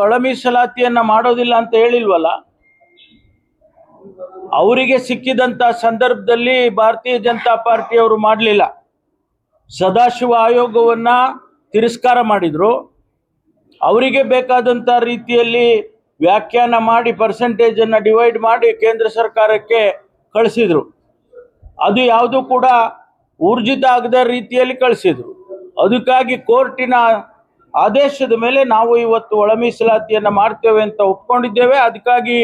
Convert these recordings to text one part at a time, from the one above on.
ಒಳ ಮೀಸಲಾತಿಯನ್ನ ಮಾಡೋದಿಲ್ಲ ಅಂತ ಹೇಳಿಲ್ವಲ್ಲ. ಅವರಿಗೆ ಸಿಕ್ಕಿದಂತ ಸಂದರ್ಭದಲ್ಲಿ ಭಾರತೀಯ ಜನತಾ ಪಾರ್ಟಿಯವರು ಮಾಡಲಿಲ್ಲ. ಸದಾಶಿವ ಆಯೋಗವನ್ನ ತಿರಸ್ಕಾರ ಮಾಡಿದ್ರು. ಅವರಿಗೆ ಬೇಕಾದಂತ ರೀತಿಯಲ್ಲಿ ವ್ಯಾಖ್ಯಾನ ಮಾಡಿ ಪರ್ಸೆಂಟೇಜ್ ಅನ್ನ ಡಿವೈಡ್ ಮಾಡಿ ಕೇಂದ್ರ ಸರ್ಕಾರಕ್ಕೆ ಕಳಿಸಿದ್ರು. ಅದು ಯಾವುದು ಕೂಡ ಊರ್ಜಿತ ಆಗದ ರೀತಿಯಲ್ಲಿ ಕಳಿಸಿದ್ರು. ಅದಕ್ಕಾಗಿ ಕೋರ್ಟಿನ ಆದೇಶದ ಮೇಲೆ ನಾವು ಇವತ್ತು ಒಳ ಮೀಸಲಾತಿಯನ್ನು ಮಾಡ್ತೇವೆ ಅಂತ ಒಪ್ಕೊಂಡಿದ್ದೇವೆ. ಅದಕ್ಕಾಗಿ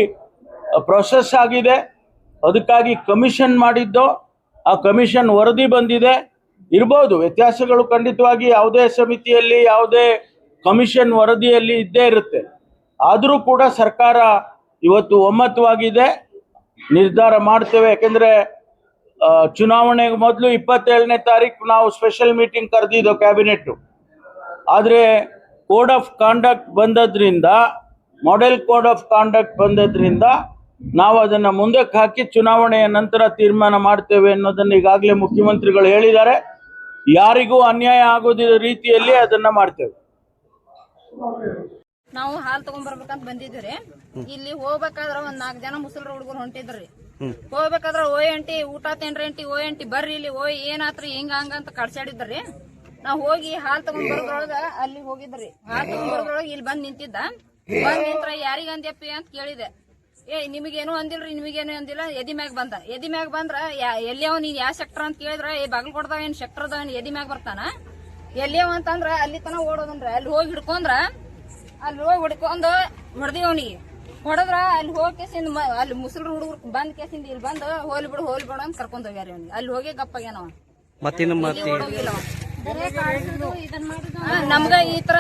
ಪ್ರೊಸೆಸ್ ಆಗಿದೆ. ಅದಕ್ಕಾಗಿ ಕಮಿಷನ್ ಮಾಡಿದ್ದು, ಆ ಕಮಿಷನ್ ವರದಿ ಬಂದಿದೆ. ಇರ್ಬೋದು ವ್ಯತ್ಯಾಸಗಳು, ಖಂಡಿತವಾಗಿ ಯಾವುದೇ ಸಮಿತಿಯಲ್ಲಿ ಯಾವುದೇ ಕಮಿಷನ್ ವರದಿಯಲ್ಲಿ ಇದ್ದೇ ಇರುತ್ತೆ. ಆದರೂ ಕೂಡ ಸರ್ಕಾರ ಇವತ್ತು ಒಮ್ಮತವಾಗಿದೆ, ನಿರ್ಧಾರ ಮಾಡ್ತೇವೆ. ಯಾಕೆಂದರೆ ಚುನಾವಣೆಗೆ ಮೊದಲು 27ನೇ ತಾರೀಕು ನಾವು ಸ್ಪೆಷಲ್ ಮೀಟಿಂಗ್ ಕರೆದಿದ್ದು ಕ್ಯಾಬಿನೆಟ್. ಆದರೆ ಕೋಡ್ ಆಫ್ ಕಾಂಡಕ್ಟ್ ಬಂದದ್ರಿಂದ, ಮಾಡೆಲ್ ಕೋಡ್ ಆಫ್ ಕಾಂಡಕ್ಟ್ ಬಂದದ್ರಿಂದ ನಾವು ಅದನ್ನು ಮುಂದಕ್ಕೆ ಹಾಕಿ ಚುನಾವಣೆಯ ನಂತರ ತೀರ್ಮಾನ ಮಾಡ್ತೇವೆ ಅನ್ನೋದನ್ನು ಈಗಾಗಲೇ ಮುಖ್ಯಮಂತ್ರಿಗಳು ಹೇಳಿದ್ದಾರೆ. ಯಾರಿಗೂ ಅನ್ಯಾಯ ಆಗೋದ ರೀತಿಯಲ್ಲಿ ಅದನ್ನ ಮಾಡ್ತೇವೆ. ನಾವು ಹಾಲು ತಗೊಂಡ್ಬರ್ಬೇಕಂತ ಬಂದಿದ್ರಿ. ಇಲ್ಲಿ ಹೋಗ್ಬೇಕಾದ್ರ ಒಂದ್ 4 ಜನ ಮುಸಲ್ರ ಹುಡುಗರು ಹೊಂಟಿದ್ರಿ. ಹೋಗ್ಬೇಕಾದ್ರ ಓಯ್ ಅಂಟಿ ಊಟ ತಿನ್ರಿ ಅಂಟಿ, ಓಯ್ ಅಂಟಿ ಬರ್ರಿ ಇಲ್ಲಿ, ಓಯ್ ಏನಾತ್ರಿ ಹಿಂಗ ಹಂಗ ಅಂತ ಕಡ್ಸಾಡಿದ್ರಿ. ನಾವ್ ಹೋಗಿ ಹಾಲು ತಗೊಂಡ್ ಬರೋದ್ರೊಳಗ ಅಲ್ಲಿ ಹೋಗಿದ್ರಿ. ಹಾಲು ತಗೊಂಡ್ ಬರೋದ್ರೊಳಗ ಇಲ್ಲಿ ಬಂದ್ ನಿಂತಿದ್ದ. ಬಂದ್ ನಿಂತ್ರ ಯಾರಿಗ ಅಂದ್ಯಪ್ಪಿ ಅಂತ ಕೇಳಿದೆ. ನಿಮಗೇನು ಅಂದಿಲ್ರಿ, ನಿಮಗೇನು ಅಂದಿಲ್ಲ. ಎದಿ ಮ್ಯಾಗ ಬಂದ. ಎದಿ ಮ್ಯಾಗ ಬಂದ್ರ ಎಲ್ಲಿಯವ ನೀನ್ ಯಾವ ಸೆಕ್ಟರ್ ಅಂತ ಕೇಳಿದ್ರ ಬಾಗಲಕೋಟದಾಗ ಏನ್ ಸೆಕ್ಟರ್ ಅದಾವ, ಎದಿ ಮ್ಯಾಗ ಬರ್ತಾನ. ಎಲ್ಲಿಯವ ಅಂತಂದ್ರ ಅಲ್ಲಿ ತನ ಓಡೋದನ್ರಿ. ಅಲ್ಲಿ ಹೋಗಿ ಹಿಡ್ಕೊಂಡ್ರ, ಅಲ್ಲಿ ಹೋಗಿ ಹಿಡ್ಕೊಂಡ್ ಹೊಡೆದಿವ್ ಅವನಿಗೆ. ಹೊಡೆದ್ರ ಅಲ್ಲಿ ಹೋಗಿ ಕೇಸಿಂದ ಅಲ್ಲಿ ಮುಸಲ್ರ ಹುಡುಗರು ಬಂದ್ ಕೇಸಿಂದ ಇಲ್ಲಿ ಬಂದ್ ಹೋಲಿ ಬಿಡು ಅಂತ ಕರ್ಕೊಂಡ್ ಹೋಗ್ಯಾರ ಅವ್ನಿಗೆ. ಅಲ್ಲಿ ಹೋಗಿ ಗಪ್ಪಾಗ್ಯಾನವ. ನಮ್ಗ ಈ ತರ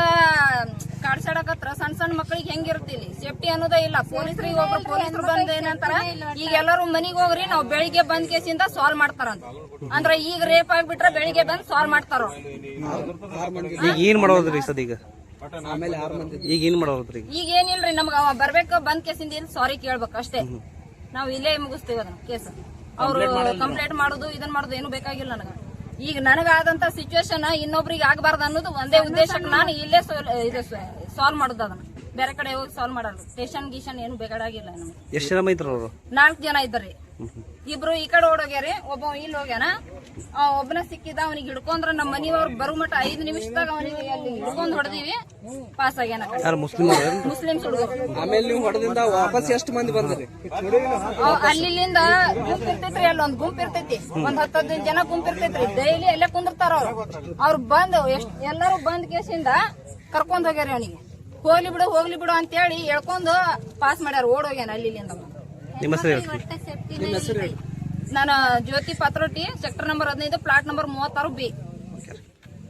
ಕಾಡ್ಸಾಡಕತ್ರ ಸಣ್ಣ ಸಣ್ಣ ಮಕ್ಳಿಗೆ ಹೆಂಗಿರ್ತಿಲ್ಲಿ ಸೇಫ್ಟಿ ಅನ್ನೋದೇ ಇಲ್ಲ. ಪೊಲೀಸರಿಗೆ ಒಬ್ರು ಪೊಲೀಸರು ಬಂದ್ ಏನಂತಾರ, ಈಗ ಎಲ್ಲರೂ ಮನಿಗ್ ಹೋಗ್ರಿ ನಾವು ಬೆಳಿಗ್ಗೆ ಬಂದ್ ಕೇಸಿಂದ ಸಾಲ್ವ್ ಮಾಡ್ತಾರಂತ. ಅಂದ್ರ ಈಗ ರೇಪ್ ಆಗ್ಬಿಟ್ರೆ ಬೆಳಿಗ್ಗೆ ಬಂದ್ ಸಾಲ್ವ್ ಮಾಡ್ತಾರ. ಈಗ ಏನ್ ಮಾಡೋದ್ರಿ ಸದೀಗ? ಈಗ ಏನ್ ಮಾಡೋದ್ರಿ? ಈಗ ಏನಿಲ್ರಿ, ನಮ್ಗ ಅವ ಬರ್ಬೇಕು, ಬಂದ್ ಕೇಸಿಂದ ಇಲ್ಲಿ ಸಾರಿ ಕೇಳ್ಬೇಕು ಅಷ್ಟೇ. ನಾವ್ ಇಲ್ಲೇ ಮುಗಿಸ್ತೀವಿ ಅದನ್ನ ಕೇಸ್. ಅವ್ರು ಕಂಪ್ಲೇಂಟ್ ಮಾಡೋದು ಇದನ್ ಮಾಡೋದು ಏನು ಬೇಕಾಗಿಲ್ಲ ನನಗ. ಈಗ ನನಗಾದಂತ ಸಿಚುವೇಶನ್ ಇನ್ನೊಬ್ರಿಗೆ ಆಗಬಾರ್ದು ಅನ್ನೋದು ಒಂದೇ ಉದ್ದೇಶಕ್ಕೆ ನಾನು ಇಲ್ಲೇ ಸಾಲ್ವ್ ಮಾಡೋದು. ಅದನ್ನ ಬೇರೆ ಕಡೆ ಹೋಗಿ ಸಾಲ್ವ್ ಮಾಡಲ್ಲ. ಸ್ಟೇಷನ್ ಗೀಷನ್ ಏನು ಬೇಕಾಗಿಲ್ಲ ನಮ್ಗೆ. ಎಷ್ಟು ಜನ ಇದ್ರು ಅವರು? 4 ಜನ ಇದ್ರಿ. ಇಬ್ರು ಈ ಕಡೆ ಓಡೋಗ್ಯಾರಿ, ಒಬ್ಬ ಇಲ್ಲಿ ಹೋಗ್ಯಾನ. ಒಬ್ಬನ ಸಿಕ್ಕಿದ, ಅವ್ನಿಗೆ ಹಿಡ್ಕೊಂಡ್ರ ನಮ್ಮ ಮನಿಯವ್ರು ಬರೋ ಮಟ್ಟ 5 ನಿಮಿಷದಾಗ ಅವನಿಗೆ ಅಲ್ಲಿ ಹಿಡ್ಕೊಂಡ್ ಹೊಡೆದಿವಿ. ಪಾಸ್ ಆಗ್ಯಾನ. ಮುಸ್ಲಿಮ್ಸ್ ಹುಡುಗರು. ಆಮೇಲೆ ನೀವು ಹೊಡೆದಿಂದ ವಾಪಸ್ ಎಷ್ಟು ಮಂದಿ ಬಂದ್ರಿ? ಅಲ್ಲಿಂದ ಗುಂಪು ಇರ್ತೈತ್ರಿ, ಅಲ್ಲೊಂದ್ ಗುಂಪು ಇರ್ತೈತಿ, ಒಂದ್ 10-15 ಜನ ಗುಂಪು ಇರ್ತೈತ್ರಿ. ಡೈಲಿ ಅಲ್ಲೇ ಕುಂದಿರ್ತಾರ ಅವ್ರು ಬಂದು ಎಲ್ಲರೂ ಬಂದ್ ಕೇಸಿಂದ ಕರ್ಕೊಂಡ್ ಹೋಗ್ಯಾರ ಅವನಿಗೆ. ಹೋಗ್ಲಿ ಬಿಡು ಅಂತ ಹೇಳಿ ಹೇಳ್ಕೊಂಡು ಪಾಸ್ ಮಾಡ್ಯಾರ. ಓಡೋಗ್ಯಾನ ಅಲ್ಲಿಂದ. ನಿಮ್ಮ ಹೆಸರು? ನಾನು Jyoti Patroti, sector number 15, plot number 36B.